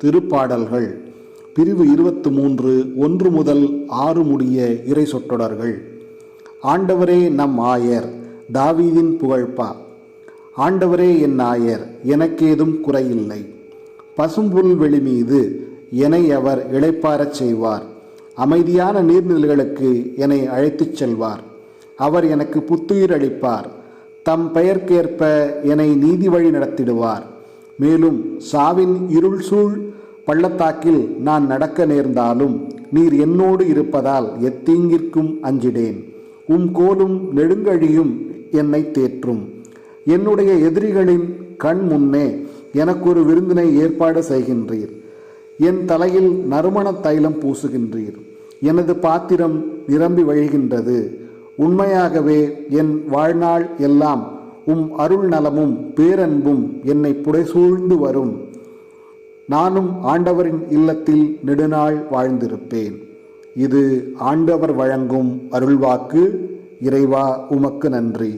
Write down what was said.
திருப்பாடல்கள் பிரிவு 23 1 முதல் 6 முடிய இறை சொற்றொடர்கள். ஆண்டவரே நம் ஆயர், தாவீதின் புகழ்பா. ஆண்டவரே என் ஆயர், எனக்கேதும் குறையில்லை. பசும்புல் வெளி மீது என்னை அவர் இளைப்பாரச் செய்வார். அமைதியான நீர்நிலைகளுக்கு என்னை அழைத்துச் செல்வார். அவர் எனக்கு புத்துயிர் அளிப்பார். தம் பெயர்க்கேற்ப என்னை நீதி வழி நடத்திடுவார். மேலும் சாவின் இருள் சூழ் பள்ளத்தாக்கில் நான் நடக்க நேர்ந்தாலும் நீர் என்னோடு இருப்பதால் எத்தீங்கிற்கும் அஞ்சிடேன். கோலும் நெடுங்கழியும் என்னை தேற்றும். என்னுடைய எதிரிகளின் கண் முன்னே எனக்கு ஒரு விருந்தினை ஏற்பாடு செய்கின்றீர். என் தலையில் நறுமண தைலம் பூசுகின்றீர். எனது பாத்திரம் நிரம்பி வழிகின்றது. உண்மையாகவே என் வாழ்நாள் எல்லாம் அருள் நலமும் பேரன்பும் என்னை புடைசூழ்ந்து வரும். நானும் ஆண்டவரின் இல்லத்தில் நெடுநாள் வாழ்ந்திருப்பேன். இது ஆண்டவர் வழங்கும் அருள்வாக்கு. இறைவா, உமக்கு நன்றி.